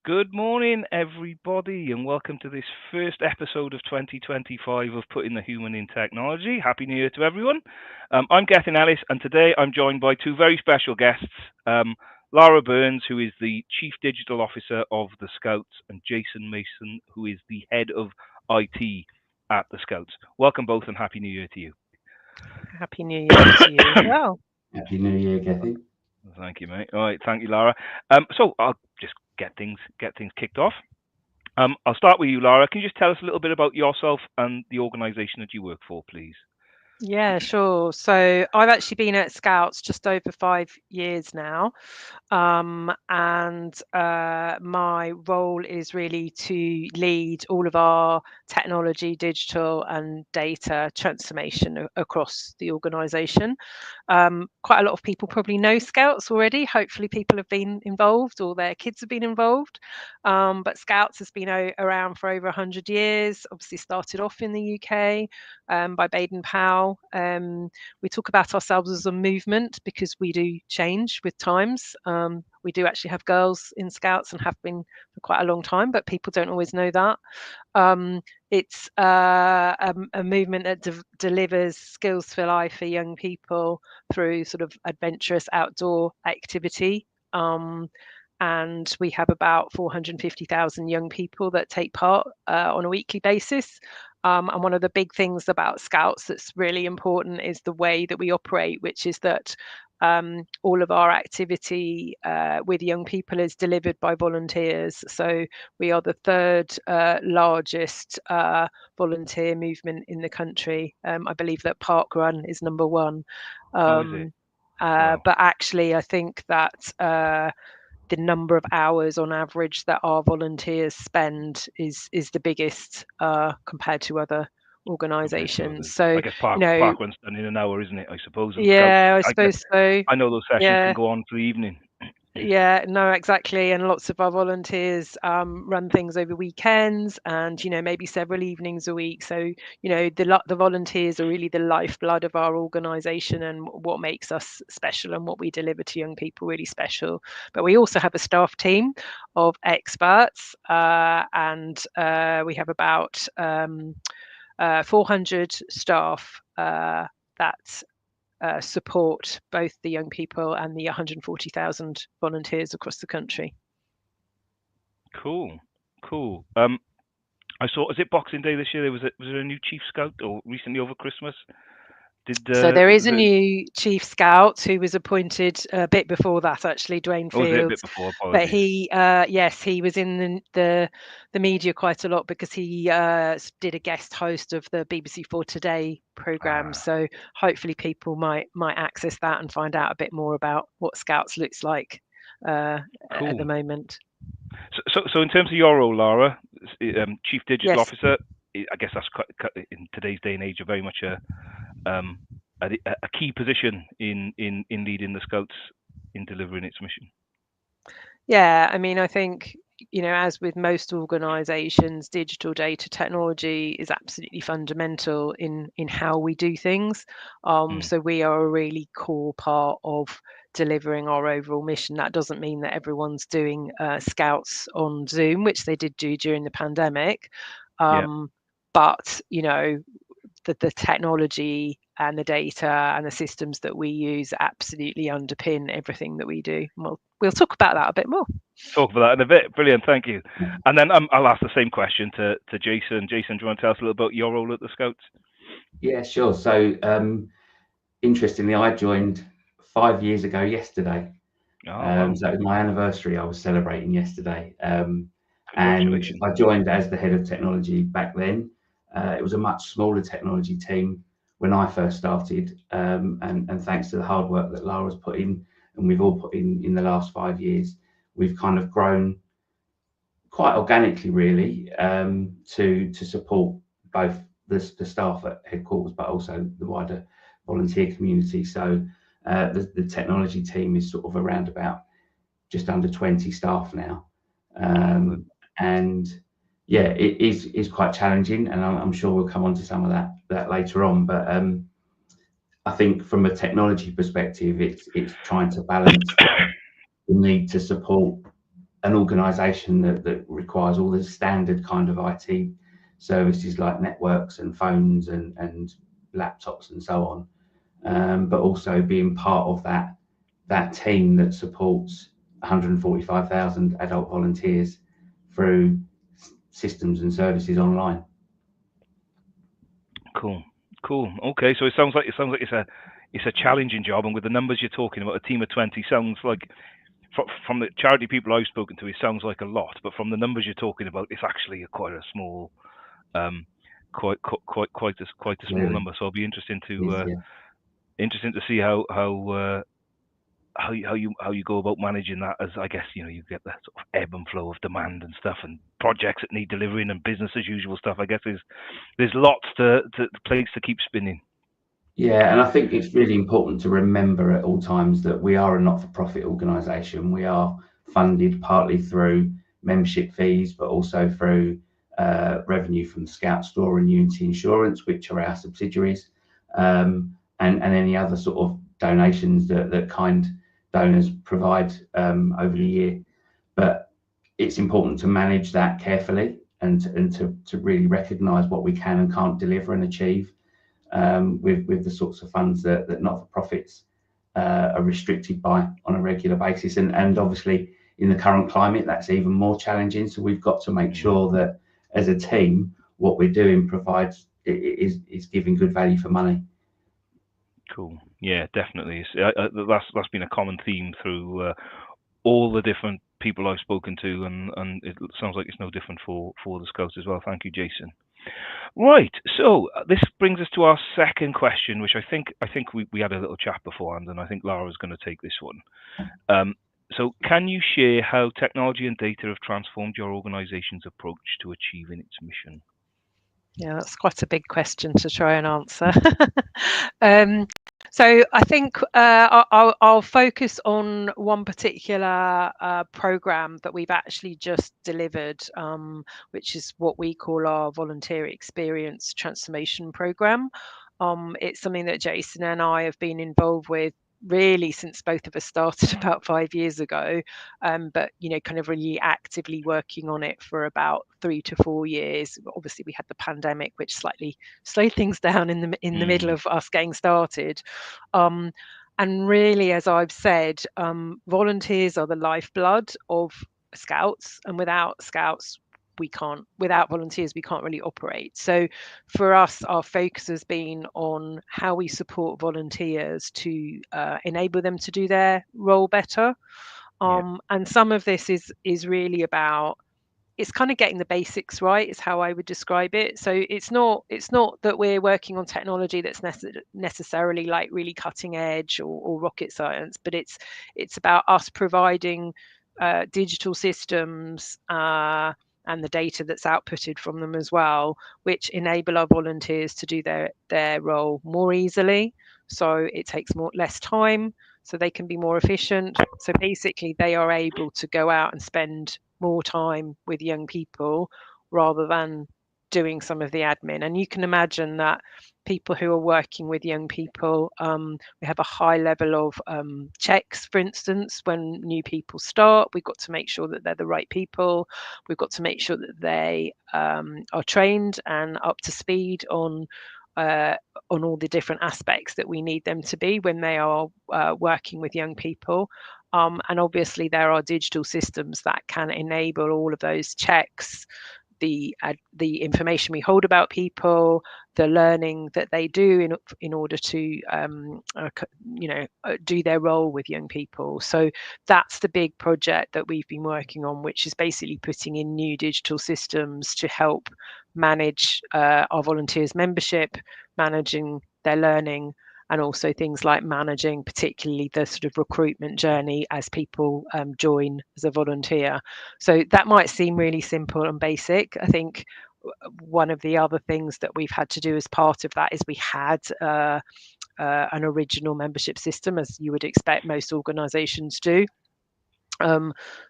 Good morning, everybody, and welcome to this first episode of 2025 of Putting the Human in Technology. Happy New Year to everyone. I'm Gethin Ellis, and today I'm joined by two very special guests, Lara Burns, who is the Chief Digital Officer of the Scouts, and Jason Mason, who is the Head of IT at the Scouts. Welcome both, and Happy New Year to you. Happy New Year to you as well. Happy New Year, Gethin. Thank you, mate. All right, thank you, Lara. So I'll just get things kicked off. I'll start with you, Lara. Can you just tell us a little bit about yourself and the organisation that you work for, please? Yeah, sure. So I've actually been at Scouts just over 5 years now. And my role is really to lead all of our technology, digital, and data transformation across the organisation. Quite a lot of people probably know Scouts already. Hopefully, people have been involved or their kids have been involved. But Scouts has been around for over 100 years. Obviously, started off in the UK by Baden Powell. We talk about ourselves as a movement because we do change with times. We do actually have girls in Scouts and have been for quite a long time, but people don't always know that. It's a movement that delivers skills for life for young people through sort of adventurous outdoor activity. And we have about 450,000 young people that take part on a weekly basis. And one of the big things about Scouts that's really important is the way that we operate, which is that all of our activity with young people is delivered by volunteers. So we are the third largest volunteer movement in the country. I believe that Park Run is number one. Wow. But actually, I think that the number of hours on average that our volunteers spend is the biggest compared to other organisations. So I guess park runs done in an hour, isn't it? I suppose. And yeah, I I guess suppose so. I know those sessions can Yeah. go on for the evening. Yeah, no, exactly. And lots of our volunteers run things over weekends and, maybe several evenings a week. So, the volunteers are really the lifeblood of our organisation and what makes us special and what we deliver to young people really special. But we also have a staff team of experts and we have about 400 staff that support both the young people and the 140,000 volunteers across the country. Cool. I saw. Is it Boxing Day this year? Was there a new Chief Scout or recently over Christmas? So there is a new Chief Scout who was appointed a bit before that, actually, Dwayne Oh, was it a bit Fields. before? But Apologies. yes, he was in the media quite a lot because he did a guest host of the BBC 4 Today programme. So hopefully people might access that and find out a bit more about what Scouts looks like Cool. at the moment. So in terms of your role, Lara, Chief Digital Yes. Officer, I guess that's in today's day and age very much a key position in leading the Scouts in delivering its mission. Yeah, I mean, I think, as with most organizations, digital data technology is absolutely fundamental in how we do things. So we are a really core part of delivering our overall mission. That doesn't mean that everyone's doing Scouts on Zoom, which they did do during the pandemic. But, the technology and the data and the systems that we use absolutely underpin everything that we do. We'll talk about that a bit more. Talk about that in a bit. Brilliant, thank you. And then I'll ask the same question to Jason. Jason, do you want to tell us a little about your role at the Scouts? Yeah, sure. So, interestingly, I joined 5 years ago yesterday. Wow. So it was my anniversary I was celebrating yesterday. And Congratulations. I joined as the head of technology back then. It was a much smaller technology team when I first started. And thanks to the hard work that Lara's put in, and we've all put in the last 5 years, we've kind of grown quite organically, really, to support both the staff at headquarters, but also the wider volunteer community. So the technology team is sort of around about just under 20 staff now. And yeah, it is quite challenging, and I'm sure we'll come on to some of that later on. But I think from a technology perspective, it's trying to balance the need to support an organisation that requires all the standard kind of IT services like networks and phones and laptops and so on, but also being part of that team that supports 145,000 adult volunteers through systems and services online. Cool. Okay, so it sounds like it's a challenging job, and with the numbers you're talking about, a team of 20 sounds like, from the charity people I've spoken to, it sounds like a lot, but from the numbers you're talking about, it's actually quite a small, quite a small number. So it'll be interesting to see how you go about managing that, as I guess you get that sort of ebb and flow of demand and stuff, and projects that need delivering, and business as usual stuff. I guess there's lots to plates to keep spinning. Yeah, and I think it's really important to remember at all times that we are a not-for-profit organisation. We are funded partly through membership fees, but also through revenue from the Scout Store and Unity Insurance, which are our subsidiaries, and any other sort of donations that kind donors provide over the year. But it's important to manage that carefully and to really recognise what we can and can't deliver and achieve. With the sorts of funds that not-for-profits are restricted by on a regular basis, and obviously in the current climate that's even more challenging. So we've got to make sure that as a team what we're doing is giving good value for money. Cool. Yeah, definitely. That's been a common theme through all the different people I've spoken to, and it sounds like it's no different for the Scouts as well. Thank you, Jason. Right, so this brings us to our second question, which I think we had a little chat beforehand, and I think Lara was going to take this one. So can you share how technology and data have transformed your organisation's approach to achieving its mission? Yeah, that's quite a big question to try and answer. So I think I'll focus on one particular program that we've actually just delivered, which is what we call our Volunteer Experience Transformation Program. It's something that Jason and I have been involved with really since both of us started about 5 years ago, but kind of really actively working on it for about 3 to 4 years. Obviously we had the pandemic, which slightly slowed things down in the middle of us getting started, and really, as I've said, volunteers are the lifeblood of Scouts, and without volunteers we can't really operate. So for us, our focus has been on how we support volunteers to enable them to do their role better, and some of this is really about, it's kind of getting the basics right, is how I would describe it. So it's not that we're working on technology that's necessarily like really cutting edge or rocket science, but it's about us providing digital systems and the data that's outputted from them as well, which enable our volunteers to do their role more easily. So it takes less time, so they can be more efficient. So basically they are able to go out and spend more time with young people rather than doing some of the admin. And you can imagine that people who are working with young people, we have a high level of checks. For instance, when new people start, we've got to make sure that they're the right people. We've got to make sure that they are trained and up to speed on all the different aspects that we need them to be when they are working with young people. And obviously there are digital systems that can enable all of those checks, the information we hold about people, the learning that they do in order to do their role with young people. So that's the big project that we've been working on, which is basically putting in new digital systems to help manage our volunteers' membership, managing their learning, and also things like managing particularly the sort of recruitment journey as people join as a volunteer. So that might seem really simple and basic. I think one of the other things that we've had to do as part of that is we had an original membership system, as you would expect most organisations do.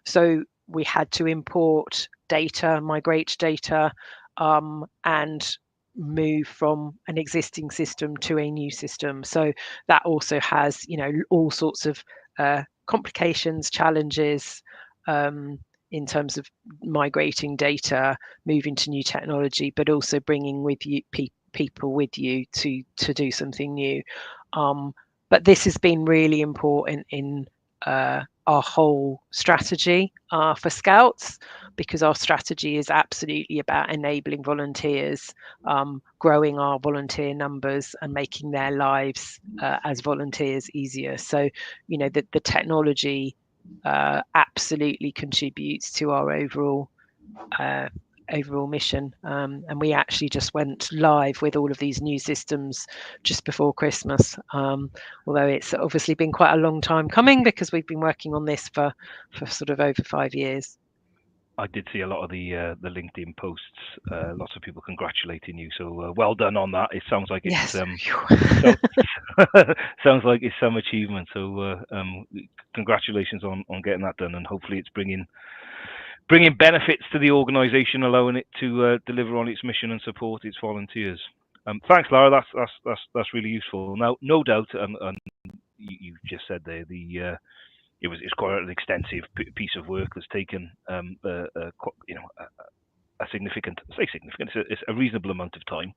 So we had to import data, migrate data, and move from an existing system to a new system. So that also has all sorts of complications, challenges, in terms of migrating data, moving to new technology, but also bringing with you people with you to do something new. But this has been really important in our whole strategy for Scouts, because our strategy is absolutely about enabling volunteers, growing our volunteer numbers and making their lives as volunteers easier. So, you know, the technology absolutely contributes to our overall mission, and we actually just went live with all of these new systems just before Christmas, although it's obviously been quite a long time coming because we've been working on this for sort of over 5 years. I did see a lot of the LinkedIn posts, lots of people congratulating you, so well done on that. It sounds like it's Yes. sounds like it's some achievement, so congratulations on getting that done, and hopefully it's bringing benefits to the organisation, allowing it to deliver on its mission and support its volunteers. Thanks, Lara. That's really useful. Now, no doubt, and you just said there, it's quite an extensive piece of work that's taken it's a reasonable amount of time.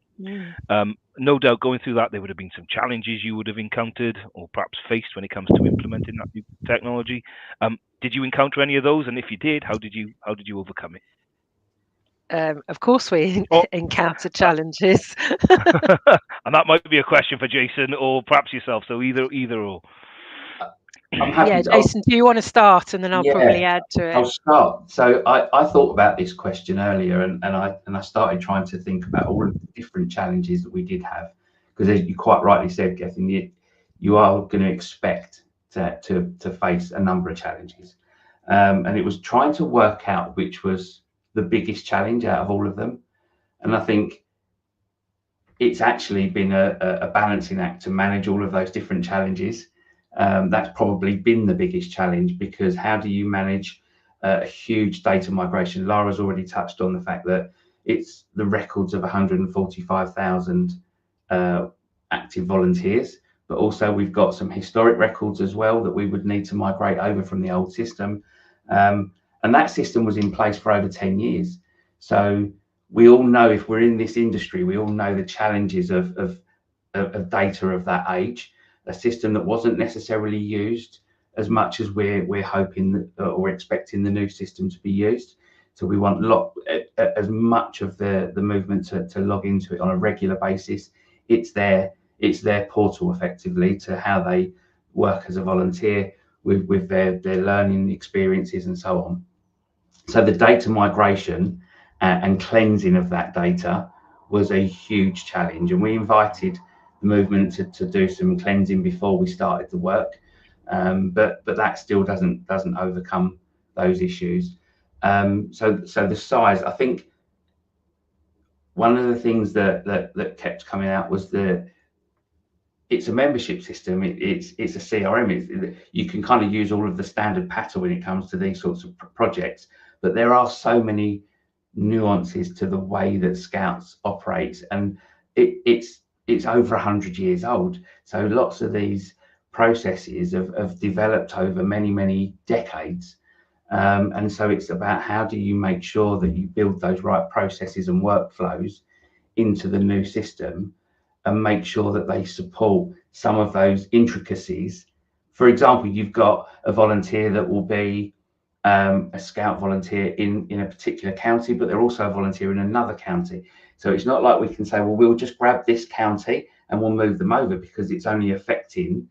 No doubt, going through that, there would have been some challenges you would have encountered or perhaps faced when it comes to implementing that new technology. Did you encounter any of those? And if you did, how did you overcome it? Of course, we encounter challenges. And that might be a question for Jason or perhaps yourself. So either or. I'm happy. Yeah, Jason, do you want to start, and then I'll probably add to it. I'll start. So I thought about this question earlier, and I started trying to think about all of the different challenges that we did have, because as you quite rightly said, Gethin, you are going to expect to face a number of challenges, and it was trying to work out which was the biggest challenge out of all of them. And I think it's actually been a balancing act to manage all of those different challenges. That's probably been the biggest challenge, because how do you manage a huge data migration? Lara's already touched on the fact that it's the records of 145,000 active volunteers, but also we've got some historic records as well that we would need to migrate over from the old system. And that system was in place for over 10 years. So we all know, if we're in this industry, we all know the challenges of data of that age. A system that wasn't necessarily used as much as we're hoping or we're expecting the new system to be used. So we want as much of the movement to log into it on a regular basis. It's their portal effectively to how they work as a volunteer with their learning experiences and so on. So the data migration and cleansing of that data was a huge challenge, and we invited the movement to do some cleansing before we started the work, but that still doesn't overcome those issues. So the size, I think one of the things that kept coming out was it's a membership system. It's a CRM. You can kind of use all of the standard pattern when it comes to these sorts of projects, but there are so many nuances to the way that Scouts operates, and it's over 100 years old. So lots of these processes have developed over many decades. And so it's about how do you make sure that you build those right processes and workflows into the new system and make sure that they support some of those intricacies. For example, you've got a volunteer that will be a Scout volunteer in a particular county, but they're also a volunteer in another county. So it's not like we can say, well, we'll just grab this county and we'll move them over because it's only affecting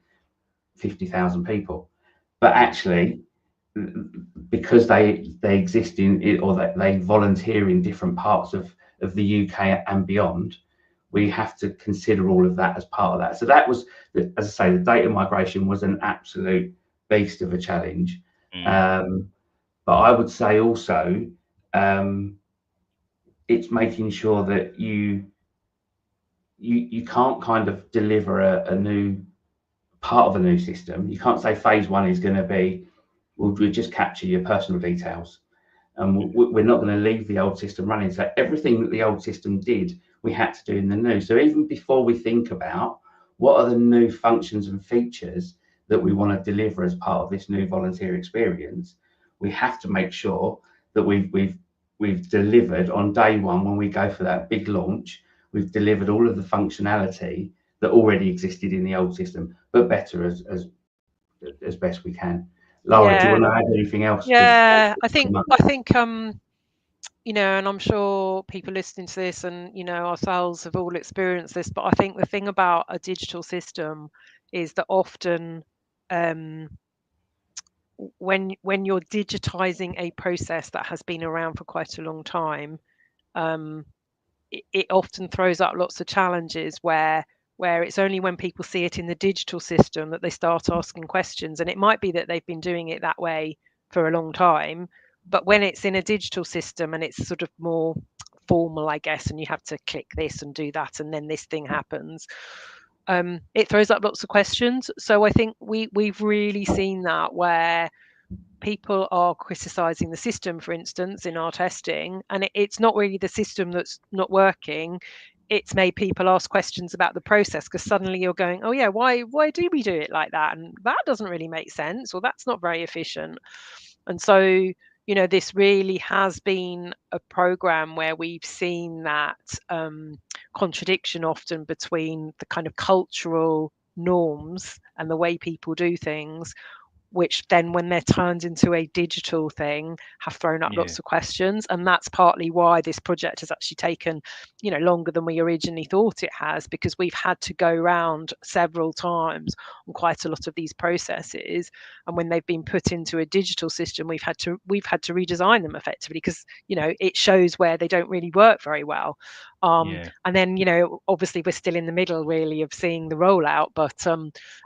50,000 people. But actually, because they exist in, or that they volunteer in different parts of the UK and beyond, we have to consider all of that as part of that. So that was, as I say, the data migration was an absolute beast of a challenge. But I would say also, it's making sure that you can't kind of deliver a new part of a new system. You can't say phase one is going to be, we'll just capture your personal details, and we're not going to leave the old system running. So everything that the old system did, we had to do in the new. So even before we think about what are the new functions and features that we want to deliver as part of this new volunteer experience, we have to make sure that we've delivered on day one when we go for that big launch. We've delivered all of the functionality that already existed in the old system, but better as best we can. Lara, do you want to add anything else? Yeah, I think you know, and I'm sure people listening to this and, you know, ourselves have all experienced this, but I think the thing about a digital system is that often when you're digitizing a process that has been around for quite a long time, it often throws up lots of challenges where it's only when people see it in the digital system that they start asking questions. And it might be that they've been doing it that way for a long time, but when it's in a digital system and it's sort of more formal, I guess, and you have to click this and do that and then this thing happens, it throws up lots of questions. So I think we've really seen that where people are criticizing the system, for instance, in our testing, and it's not really the system that's not working. It's made people ask questions about the process, because suddenly you're going, oh yeah, why do we do it like that? And that doesn't really make sense, or that's not very efficient. And so, you know, this really has been a program where we've seen that contradiction often between the kind of cultural norms and the way people do things, which then when they're turned into a digital thing have thrown up lots of questions. And that's partly why this project has actually taken, you know, longer than we originally thought it has, because we've had to go round several times on quite a lot of these processes. And when they've been put into a digital system, we've had to redesign them effectively, because, you know, it shows where they don't really work very well. And then, you know, obviously we're still in the middle really of seeing the rollout, but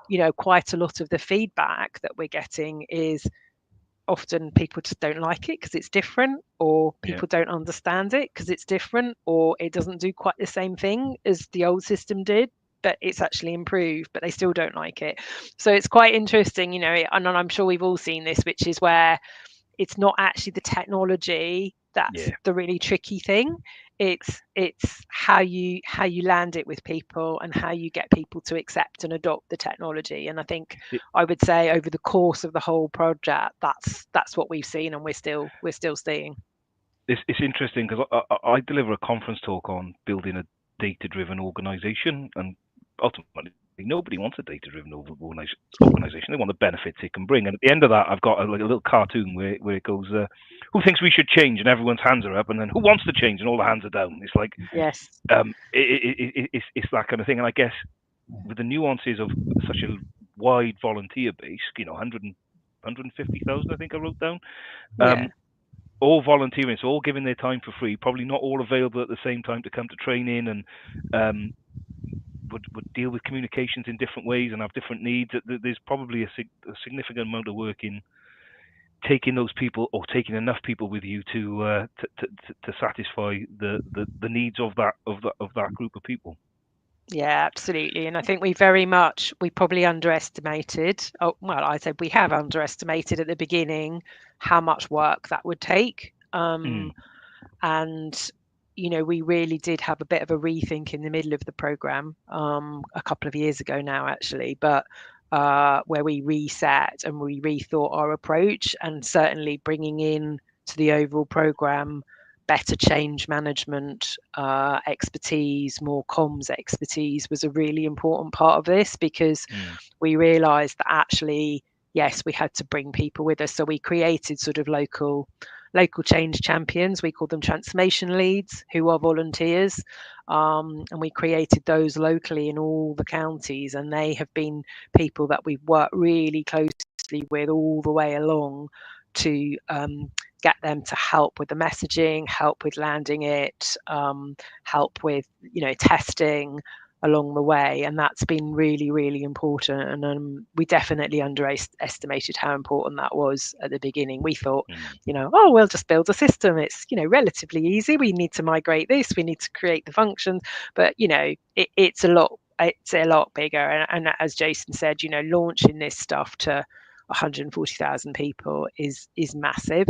you know, quite a lot of the feedback that we're getting is often people just don't like it because it's different, or people don't understand it because it's different, or it doesn't do quite the same thing as the old system did, but it's actually improved, but they still don't like it. So it's quite interesting, you know, and I'm sure we've all seen this, which is where it's not actually the technology that's the really tricky thing. It's how you land it with people and how you get people to accept and adopt the technology. And I think I would say over the course of the whole project, that's what we've seen, and we're still seeing. It's interesting because I deliver a conference talk on building a data-driven organization, and ultimately nobody wants a data-driven organization. They want the benefits it can bring. And at the end of that, I've got a little cartoon where it goes, "Who thinks we should change?" And everyone's hands are up, and then "Who wants to change?" And all the hands are down. It's like, yes, it's that kind of thing. And I guess with the nuances of such a wide volunteer base, you know, 150,000, I think I wrote down. All volunteering, so all giving their time for free, probably not all available at the same time to come to training, and would deal with communications in different ways and have different needs. There's probably a significant amount of work in taking those people, or taking enough people with you to satisfy the needs of that group of people. Yeah, absolutely. And I think we probably underestimated, I said we have underestimated at the beginning how much work that would take. And, you know, we really did have a bit of a rethink in the middle of the program a couple of years ago now, actually, but where we reset and we rethought our approach, and certainly bringing in to the overall program better change management expertise, more comms expertise was a really important part of this, because we realized that actually, yes, we had to bring people with us. So we created sort of local change champions. We call them transformation leads, who are volunteers. And we created those locally in all the counties. And they have been people that we've worked really closely with all the way along to get them to help with the messaging, help with landing it, help with, you know, testing along the way. And that's been really, really important. And we definitely underestimated how important that was at the beginning. We thought, you know, oh, we'll just build a system. It's, you know, relatively easy. We need to migrate this. We need to create the functions. But, you know, it's a lot bigger. And as Jason said, you know, launching this stuff to 140,000 people is massive.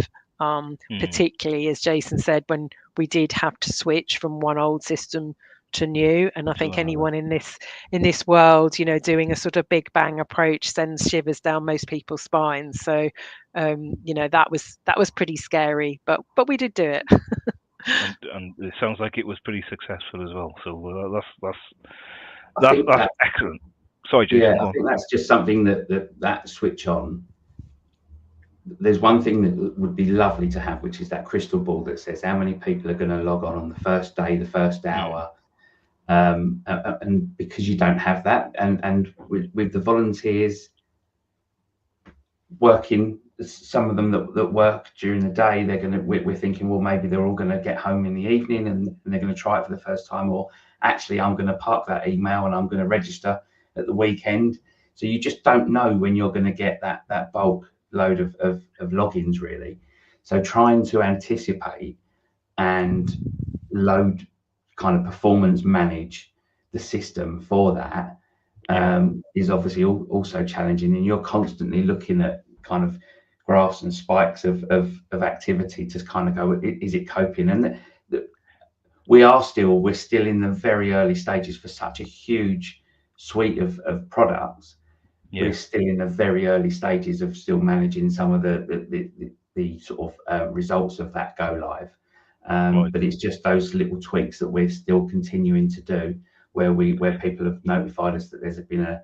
Particularly, as Jason said, when we did have to switch from one old system ultra new, and I think anyone in this world, you know, doing a sort of big bang approach sends shivers down most people's spines. So you know, that was pretty scary, but we did do it. and it sounds like it was pretty successful as well. So that's excellent. Sorry, Jason. Yeah, I think that's just something that switch on. There's one thing that would be lovely to have, which is that crystal ball that says how many people are going to log on the first day, the first hour. And because you don't have that, and with the volunteers working, some of them that work during the day, we're thinking, well, maybe they're all going to get home in the evening and they're going to try it for the first time, or actually I'm going to park that email and I'm going to register at the weekend. So you just don't know when you're going to get that bulk load of logins, really. So trying to anticipate and load, kind of performance manage the system for that is obviously also challenging, and you're constantly looking at kind of graphs and spikes of activity to kind of go, is it coping? And we're still in the very early stages for such a huge suite of products. We're still in the very early stages of still managing some of the sort of results of that go live. But it's just those little tweaks that we're still continuing to do, where people have notified us that there's been a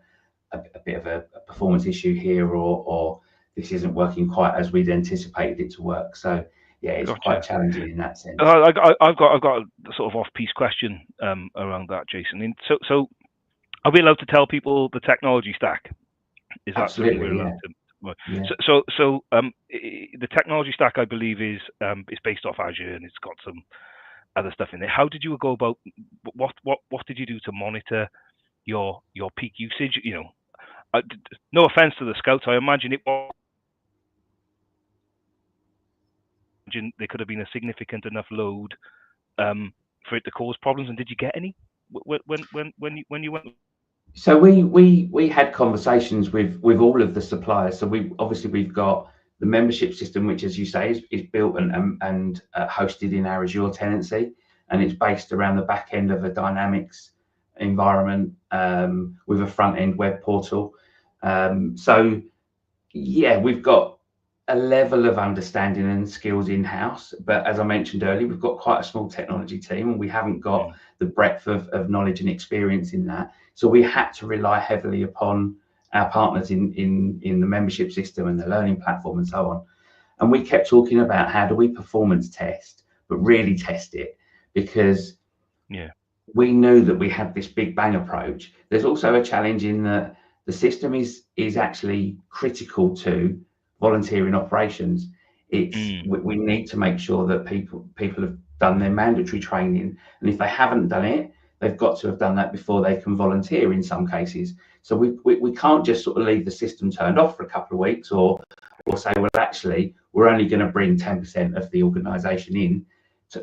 bit of a performance issue here, or this isn't working quite as we'd anticipated it to work. So yeah, it's quite challenging in that sense. I've got a sort of off-piece question around that, Jason. And so are we allowed to tell people the technology stack? Is that Absolutely, something we're allowed to? Yeah. So the technology stack, I believe, is based off Azure, and it's got some other stuff in there. How did you go about? What did you do to monitor your peak usage? You know, no offense to the scouts, I imagine there could have been a significant enough load for it to cause problems. And did you get any when you went? So we had conversations with all of the suppliers. So we've got the membership system, which, as you say, is built and hosted in our Azure tenancy, and it's based around the back end of a Dynamics environment with a front end web portal. So yeah, we've got a level of understanding and skills in house, but as I mentioned earlier, we've got quite a small technology team, and we haven't got the breadth of knowledge and experience in that. So we had to rely heavily upon our partners in the membership system and the learning platform and so on. And we kept talking about how do we performance test, but really test it, because we knew that we had this big bang approach. There's also a challenge in that the system is actually critical to volunteering operations. We need to make sure that people have done their mandatory training, and if they haven't done it, they've got to have done that before they can volunteer in some cases. So we can't just sort of leave the system turned off for a couple of weeks, or say, well, actually, we're only going to bring 10% of the organisation in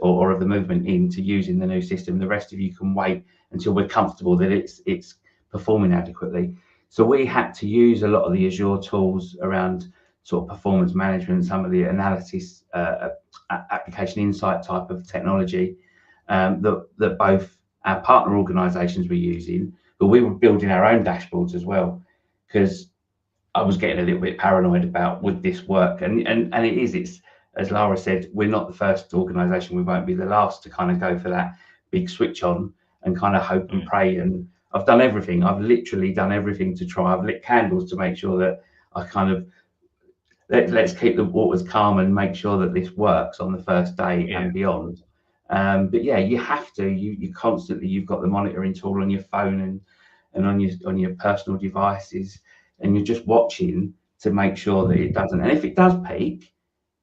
or of the movement into using the new system. The rest of you can wait until we're comfortable that it's performing adequately. So we had to use a lot of the Azure tools around sort of performance management, some of the analysis, application insight type of technology that both our partner organisations were using, but we were building our own dashboards as well, because I was getting a little bit paranoid about would this work, and it's as Lara said, we're not the first organisation, we won't be the last to kind of go for that big switch on and kind of hope and pray. And I've done everything. I've literally done everything to try. I've lit candles to make sure that I kind of let's keep the waters calm and make sure that this works on the first day and beyond. But yeah, you have to. You constantly, you've got the monitoring tool on your phone and on your personal devices, and you're just watching to make sure that it doesn't. And if it does peak,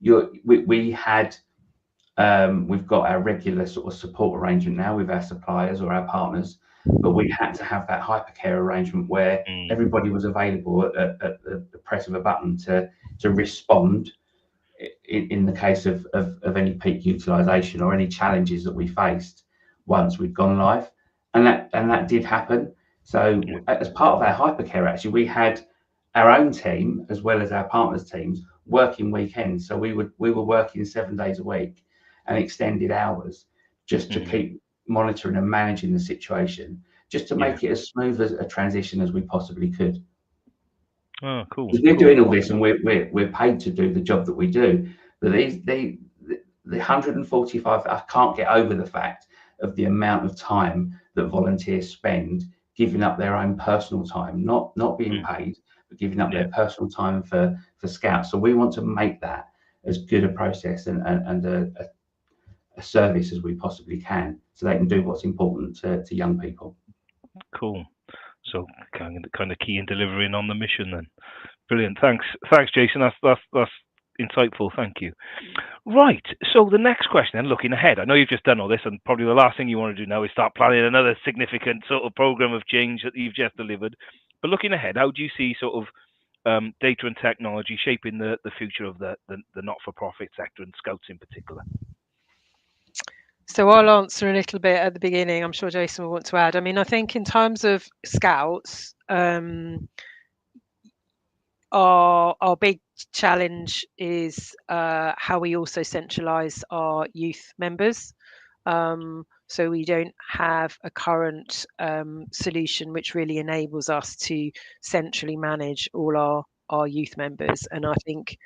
we've got our regular sort of support arrangement now with our suppliers or our partners, but we had to have that hypercare arrangement where everybody was available at the press of a button to respond in the case of any peak utilization or any challenges that we faced once we'd gone live, and that did happen. So as part of our hypercare, actually, we had our own team as well as our partners' teams working weekends. So we were working 7 days a week and extended hours just to keep monitoring and managing the situation, just to make it as smooth as a transition as we possibly could. Oh, cool. We're doing all this, and we're paid to do the job that we do. But the 145, I can't get over the fact of the amount of time that volunteers spend giving up their own personal time, not being paid, but giving up their personal time for Scouts. So we want to make that as good a process and a service as we possibly can, so they can do what's important to young people. Cool. So kind of key in delivering on the mission then. Brilliant. Thanks, Jason. That's insightful. Thank you. Right. So the next question then, looking ahead. I know you've just done all this, and probably the last thing you want to do now is start planning another significant sort of program of change that you've just delivered. But looking ahead, how do you see sort of data and technology shaping the future of the not-for-profit sector and Scouts in particular? So I'll answer a little bit at the beginning. I'm sure Jason will want to add. I mean, I think in terms of Scouts, our big challenge is how we also centralise our youth members. So we don't have a current solution which really enables us to centrally manage all our youth members. And I think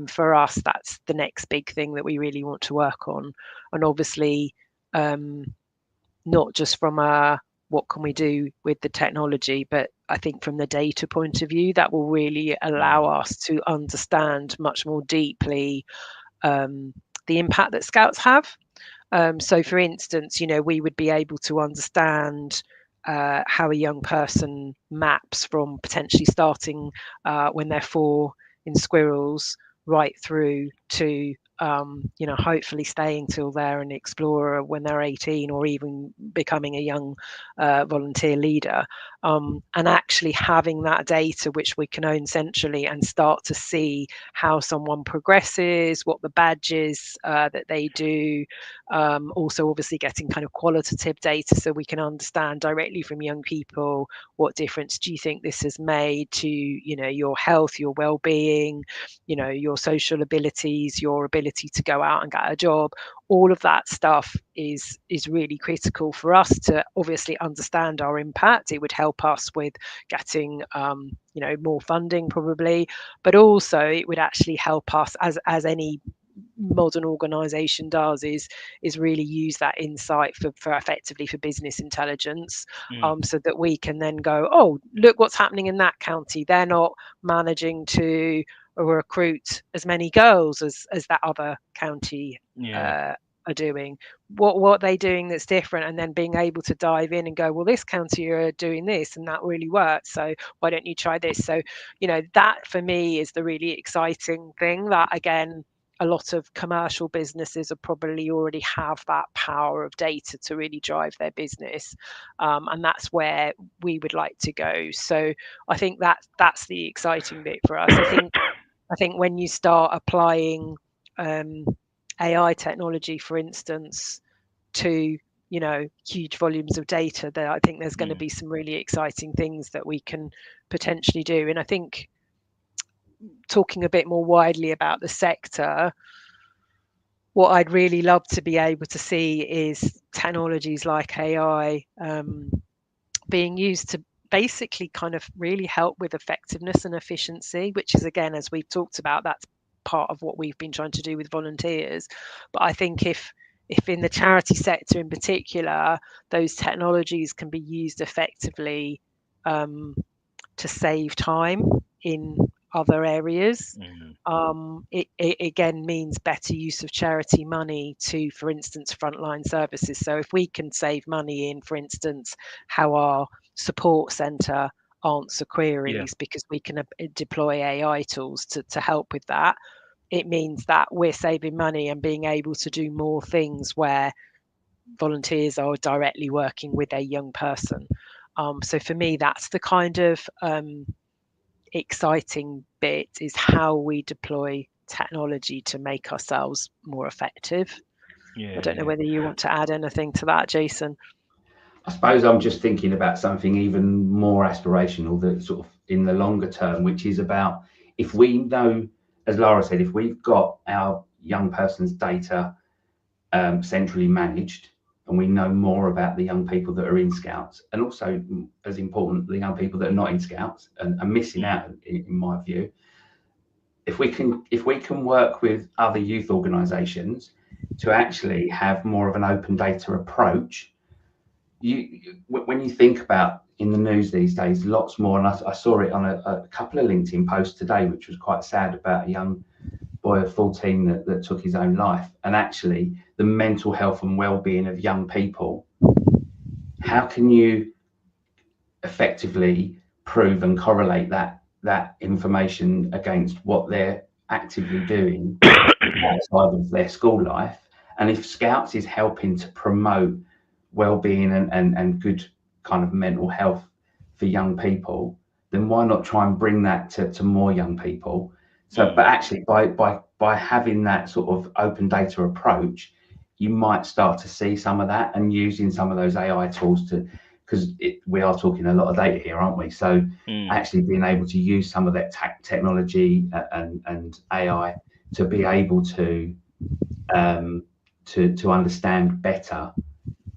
for us, that's the next big thing that we really want to work on. And obviously, not just from what can we do with the technology, but I think from the data point of view, that will really allow us to understand much more deeply the impact that Scouts have. So for instance, we would be able to understand how a young person maps from potentially starting when they're 4 in Squirrels right through to hopefully staying till they're an explorer when they're 18, or even becoming a young volunteer leader, and actually having that data which we can own centrally and start to see how someone progresses, what the badges that they do, also obviously getting kind of qualitative data so we can understand directly from young people, what difference do you think this has made to your health, your well-being, your social abilities, your ability to go out and get a job. All of that stuff is really critical for us to obviously understand our impact. It would help us with getting more funding probably, but also it would actually help us, as any modern organization does, is really use that insight for effectively for business intelligence, so that we can then go, oh, look what's happening in that county. They're not managing to recruit as many girls as that other county are doing. What are they doing that's different? And then being able to dive in and go, well, this county are doing this and that really worked, so why don't you try this? So that for me is the really exciting thing, that again, a lot of commercial businesses are probably already have that power of data to really drive their business, and that's where we would like to go. So I think that's the exciting bit for us. I think when you start applying AI technology, for instance, to huge volumes of data, there I think there's going to be some really exciting things that we can potentially do. And I think, talking a bit more widely about the sector, what I'd really love to be able to see is technologies like AI being used to basically kind of really help with effectiveness and efficiency, which is, again, as we've talked about, that's part of what we've been trying to do with volunteers. But I think if in the charity sector in particular, those technologies can be used effectively to save time in other areas, it again means better use of charity money to, for instance, frontline services. So if we can save money in, for instance, how our support centre answer queries, because we can deploy AI tools to help with that, it means that we're saving money and being able to do more things where volunteers are directly working with a young person. So for me, that's the kind of exciting bit, is how we deploy technology to make ourselves more effective. I don't know whether you want to add anything to that, Jason. I suppose I'm just thinking about something even more aspirational, that sort of in the longer term, which is about, if we know, as Lara said, if we've got our young person's data centrally managed, and we know more about the young people that are in Scouts, and also, as important, the young people that are not in Scouts and are missing out, in my view. If we can work with other youth organisations to actually have more of an open data approach, when you think about in the news these days, lots more, and I saw it on a couple of LinkedIn posts today, which was quite sad, about a young boy of 14 that took his own life, and actually the mental health and well-being of young people. How can you effectively prove and correlate that information against what they're actively doing outside of their school life? And if Scouts is helping to promote well-being and good kind of mental health for young people, then why not try and bring that to more young people? So, but actually by having that sort of open data approach, you might start to see some of that, and using some of those AI tools to, because we are talking a lot of data here, aren't we? So actually being able to use some of that technology and AI to be able to understand better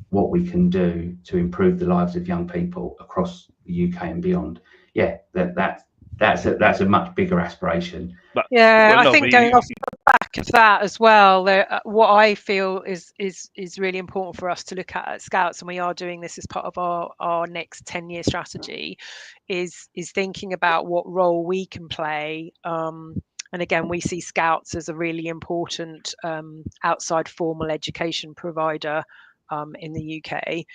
what we can do to improve the lives of young people across the UK and beyond. Yeah, that's a much bigger aspiration. But, Yeah, I think going off the back of that as well, what I feel is really important for us to look at Scouts, and we are doing this as part of our next 10-year strategy, is thinking about what role we can play. And again, we see Scouts as a really important outside formal education provider in the UK.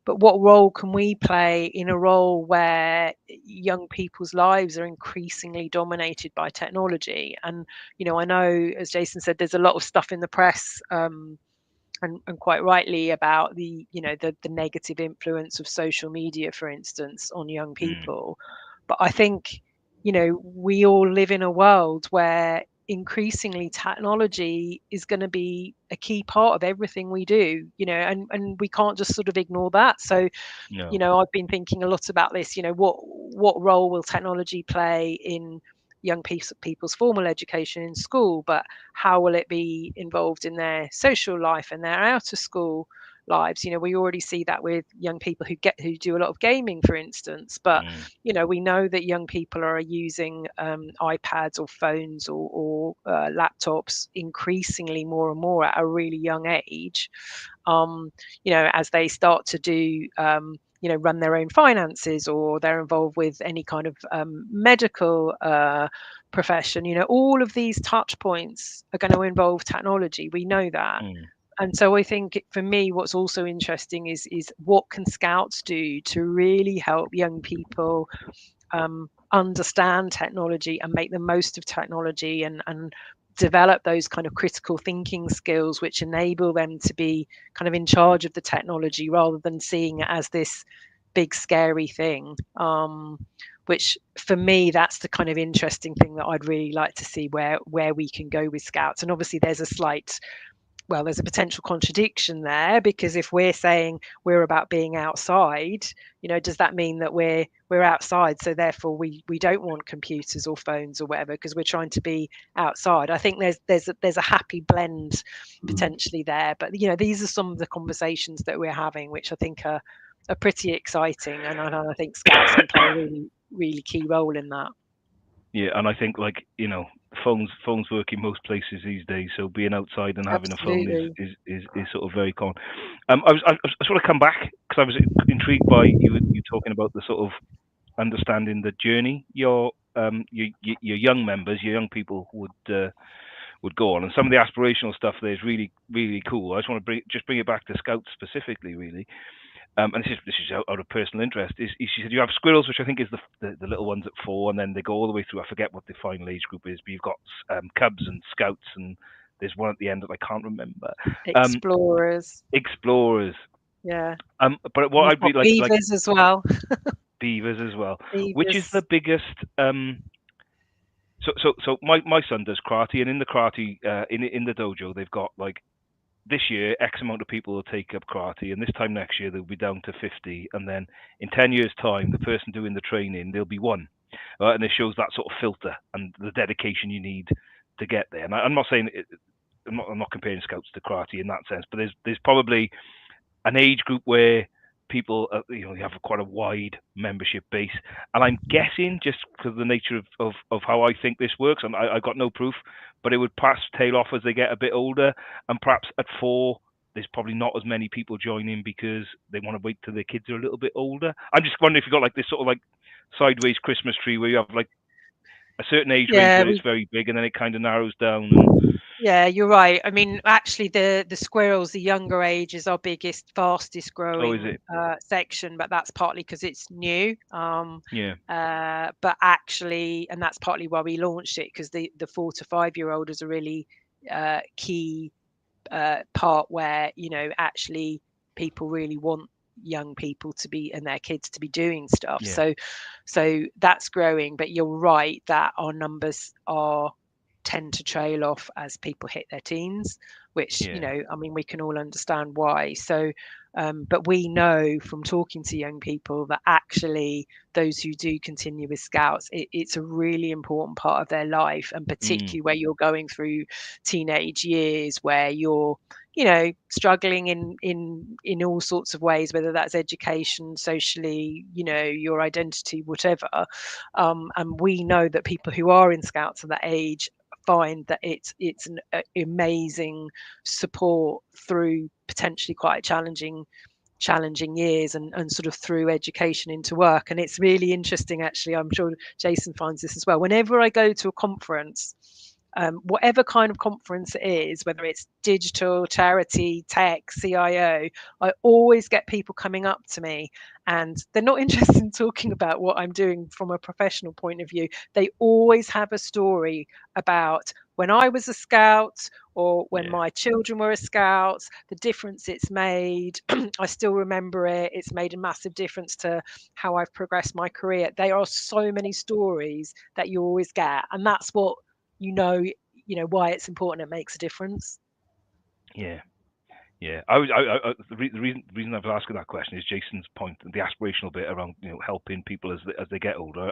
But what role can we play in a role where young people's lives are increasingly dominated by technology? And, you know, I know, as Jason said, there's a lot of stuff in the press, and quite rightly, about the negative influence of social media, for instance, on young people. But I think, you know, we all live in a world where increasingly technology is going to be a key part of everything we do, you know, and we can't just sort of ignore that. So, you know, I've been thinking a lot about this, you know, what role will technology play in young people's formal education in school, but how will it be involved in their social life and their out of school lives? You know, we already see that with young people who do a lot of gaming, for instance, but you know, we know that young people are using iPads or phones or laptops increasingly more and more at a really young age. You know, as they start to do you know, run their own finances, or they're involved with any kind of medical profession, you know, all of these touch points are going to involve technology. We know that. And so I think for me, what's also interesting is what can Scouts do to really help young people understand technology and make the most of technology, and develop those kind of critical thinking skills which enable them to be kind of in charge of the technology, rather than seeing it as this big scary thing. Which for me, that's the kind of interesting thing that I'd really like to see where we can go with Scouts. And obviously there's a potential contradiction there, because if we're saying we're about being outside, you know, does that mean that we're outside, so therefore we don't want computers or phones or whatever, because we're trying to be outside? I think there's a happy blend potentially there. But you know, these are some of the conversations that we're having, which I think are pretty exciting, and I think Scouts can play a really, really key role in that. Yeah, and I think, like, you know, phones work in most places these days, so being outside and having a phone is sort of very common. I sort of come back because I was intrigued by you talking about the sort of understanding the journey your young members, your young people would go on, and some of the aspirational stuff there is really, really cool. I just want to bring it back to Scouts specifically, really. And this is out of personal interest. She said you have squirrels, which I think is the little ones at 4, and then they go all the way through. I forget what the final age group is, but you've got cubs and scouts, and there's one at the end that I can't remember. Explorers. Yeah. But what I'd be like beavers as well. Beavers as well. Beavers. Which is the biggest? So my son does karate, and in the karate in the dojo they've got, like, this year X amount of people will take up karate, and this time next year they'll be down to 50, and then in 10 years time the person doing the training, there'll be 1, and it shows that sort of filter and the dedication you need to get there. And I'm not saying I'm not comparing Scouts to karate in that sense, but there's probably an age group where people, you have quite a wide membership base, and I'm guessing just because of the nature of how I think this works, and I've got no proof, but it would perhaps tail off as they get a bit older, and perhaps at 4 there's probably not as many people joining because they want to wait till their kids are a little bit older. I'm just wondering if you've got like this sort of like sideways Christmas tree where you have like a certain age range Yeah, where it's very big and then it kind of narrows down. And yeah, you're right. I mean, actually, the squirrels, the younger age, is our biggest, fastest oh, is growing it? section, but that's partly because it's new. Yeah. But actually, and that's partly why we launched it, because the 4 to 5 year old is a really key part where actually people really want young people to be, and their kids to be doing stuff. Yeah. So that's growing, but you're right that our numbers tend to trail off as people hit their teens, which Yeah. I mean, we can all understand why. So but we know from talking to young people that actually those who do continue with Scouts, it's a really important part of their life, and particularly where you're going through teenage years, where you're struggling in all sorts of ways, whether that's education, socially, your identity, whatever. And we know that people who are in Scouts at that age find that it's an amazing support through potentially quite challenging years, and sort of through education into work. And it's really interesting, actually. I'm sure Jason finds this as well. Whenever I go to a conference, whatever kind of conference it is, whether it's digital, charity, tech, CIO, I always get people coming up to me, and they're not interested in talking about what I'm doing from a professional point of view. They always have a story about when I was a Scout, or when my children were a Scouts, the difference it's made. I still remember it. It's made a massive difference to how I've progressed my career. There are so many stories that you always get, and that's what why it's important. It makes a difference. Yeah. Yeah, the reason I was asking that question is Jason's point, the aspirational bit around helping people as they get older.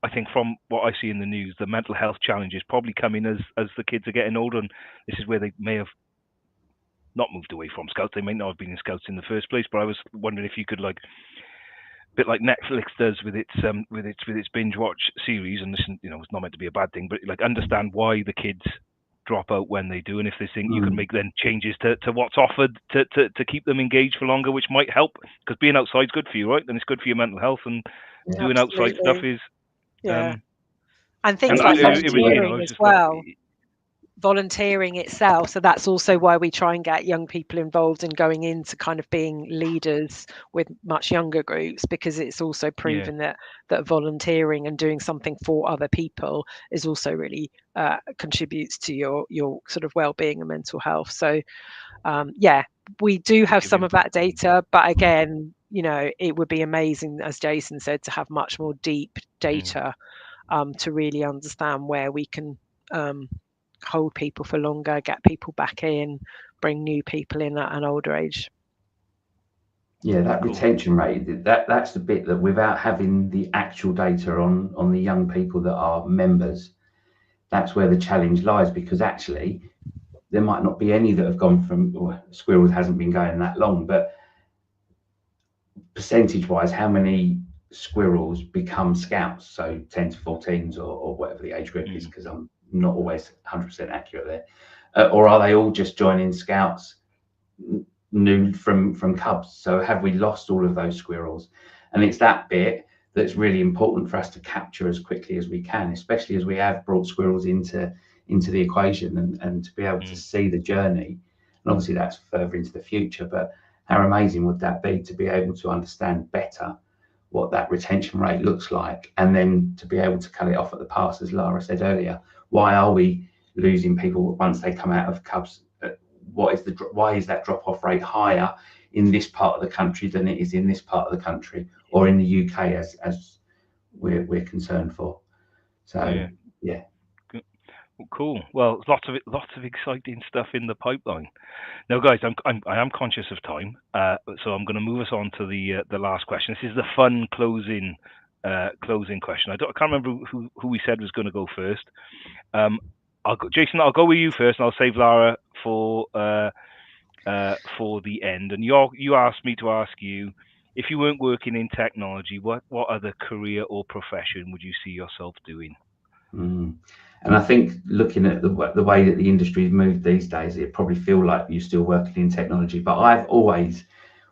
I think from what I see in the news, the mental health challenges probably coming as the kids are getting older, and this is where they may have not moved away from Scouts. They may not have been in Scouts in the first place. But I was wondering if you could, like, a bit like Netflix does with its binge watch series, and this, it's not meant to be a bad thing, but like understand why the kids drop out when they do, and if they think you can make then changes to what's offered to keep them engaged for longer, which might help, because being outside's good for you, right? And it's good for your mental health, and doing outside stuff is and things and like it was volunteering as well. Volunteering itself, so that's also why we try and get young people involved in going into kind of being leaders with much younger groups, because it's also proven that volunteering and doing something for other people is also really contributes to your sort of well-being and mental health. So we do have some of that data, but again, it would be amazing, as Jason said, to have much more deep data to really understand where we can hold people for longer, get people back in, bring new people in at an older age. Yeah, that retention rate, that's the bit that, without having the actual data on the young people that are members, that's where the challenge lies, because actually there might not be any that have gone from, Squirrels hasn't been going that long, but percentage wise, how many squirrels become Scouts? So 10 to 14s or whatever the age group is, because I'm not always 100% accurate there. Or are they all just joining Scouts new from Cubs? So have we lost all of those squirrels? And it's that bit that's really important for us to capture as quickly as we can, especially as we have brought squirrels into the equation, and to be able to see the journey. And obviously that's further into the future, but how amazing would that be to be able to understand better what that retention rate looks like, and then to be able to cut it off at the pass, as Lara said earlier. Why are we losing people once they come out of Cubs? Why is that drop-off rate higher in this part of the country than it is in this part of the country, or in the UK, as we're concerned for? So yeah. Cool. Well, lots of exciting stuff in the pipeline. Now, guys, I am conscious of time, so I'm going to move us on to the last question. This is the fun closing question. I can't remember who we said was going to go first. Jason, I'll go with you first, and I'll save Lara for the end. And you asked me to ask you, if you weren't working in technology, what other career or profession would you see yourself doing? And I think looking at the way that the industry's moved these days, it probably feel like you're still working in technology. But I've always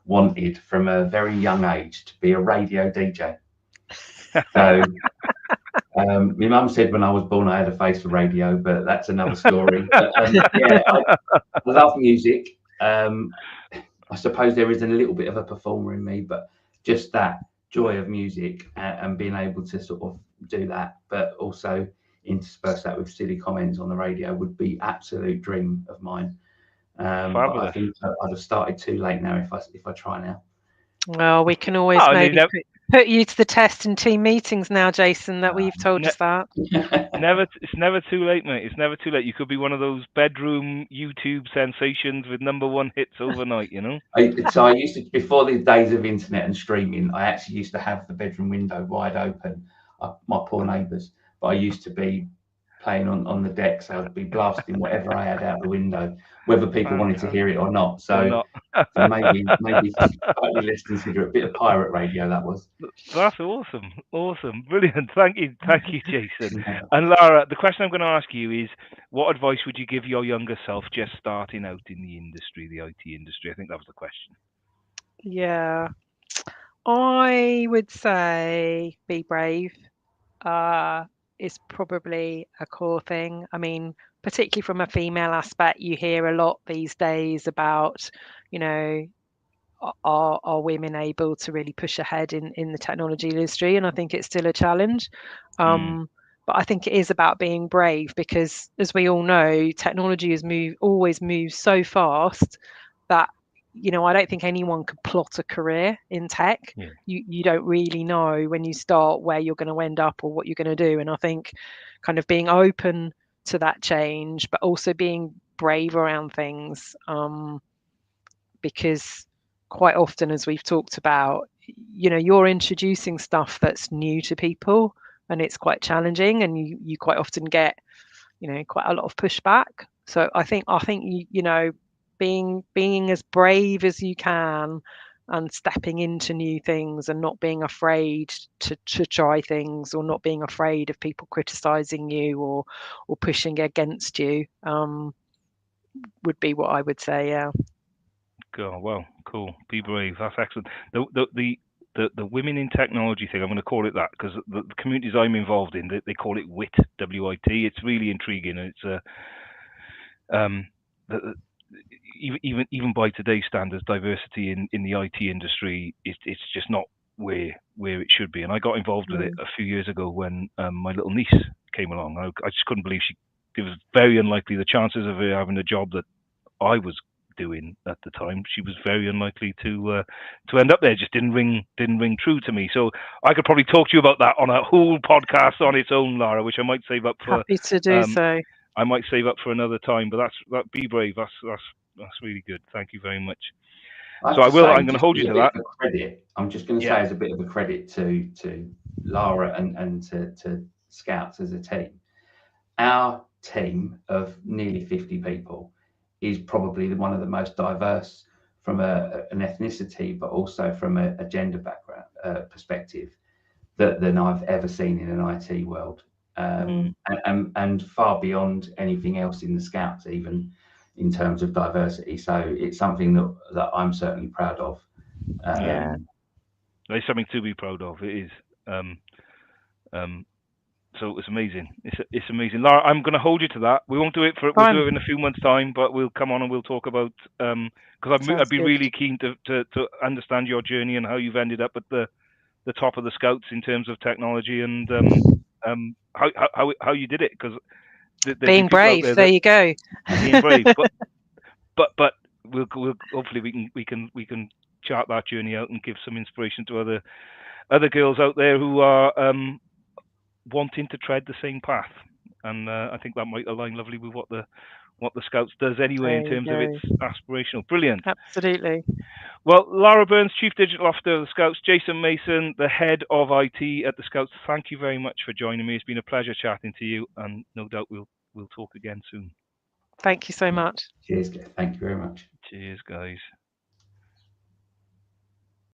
wanted, from a very young age, to be a radio DJ. So my mum said when I was born I had a face for radio, but that's another story. But yeah, I love music. I suppose there is a little bit of a performer in me, but just that joy of music and being able to sort of do that, but also intersperse that with silly comments on the radio would be absolute dream of mine. But I think I'd have started too late now if I try now. Well, we can always maybe put you to the test in team meetings now, Jason, that we've told us that. It's never too late, mate. It's never too late. You could be one of those bedroom YouTube sensations with #1 hits overnight, you know? So I used to, before the days of internet and streaming, I actually used to have the bedroom window wide open. My poor neighbours. But I used to be playing on the deck, so I'd be blasting whatever I had out the window, whether people wanted to hear it or not. So maybe slightly less considerate. Bit of pirate radio, that was. That's awesome, brilliant. Thank you, Jason. And Lara, the question I'm going to ask you is, what advice would you give your younger self just starting out in the industry, the IT industry? I think that was the question. Yeah, I would say be brave. Is probably a core thing. I mean, particularly from a female aspect, you hear a lot these days about, you know, are women able to really push ahead in the technology industry? And I think it's still a challenge. But I think it is about being brave, because as we all know, technology always moves so fast that, you know, I don't think anyone could plot a career in tech. Yeah. You don't really know when you start where you're going to end up or what you're going to do. And I think kind of being open to that change, but also being brave around things, because quite often, as we've talked about, you know, you're introducing stuff that's new to people, and it's quite challenging, and you quite often get, you know, quite a lot of pushback. So I think you know, being as brave as you can and stepping into new things and not being afraid to try things, or not being afraid of people criticizing you or pushing against you, would be what I would say. Yeah. Oh, well, cool. Be brave. That's excellent. The women in technology thing, I'm going to call it that, because the communities I'm involved in, they call it WIT, W-I-T. It's really intriguing. It's even by today's standards, diversity in the IT industry, it's just not where it should be. And I got involved with it a few years ago when my little niece came along. I just couldn't believe it was very unlikely. The chances of her having a job that I was doing at the time, she was very unlikely to end up there. Just didn't ring true to me. So I could probably talk to you about that on a whole podcast on its own, Lara, which I might save up for. Happy to do so. I might save up for another time, but be brave. That's really good. Thank you very much. I'm going to hold you to that. Credit. I'm just going to say, as a bit of a credit to Lara and to Scouts as a team. Our team of nearly 50 people is probably one of the most diverse from an ethnicity, but also from a gender background perspective than I've ever seen in an IT world, and far beyond anything else in the Scouts, even in terms of diversity. So it's something that I'm certainly proud of. It's something to be proud of. It is. So it's amazing. It's amazing, Lara. I'm going to hold you to that. We won't do it we'll do it in a few months' time, but we'll come on and we'll talk about, because I'd be really keen to understand your journey and how you've ended up at the top of the Scouts in terms of technology, and how you did it. Because being brave. There you go. Being brave, but we'll hopefully we can chart that journey out and give some inspiration to other girls out there who are wanting to tread the same path, and I think that might align lovely with what the Scouts does anyway, in terms of its aspirational. Brilliant. Absolutely. Well, Lara Burns, Chief Digital Officer of the Scouts, Jason Mason, the Head of IT at the Scouts, thank you very much for joining me. It's been a pleasure chatting to you, and no doubt we'll we'll talk again soon. Thank you so much. Cheers, Kev. Thank you very much. Cheers, guys.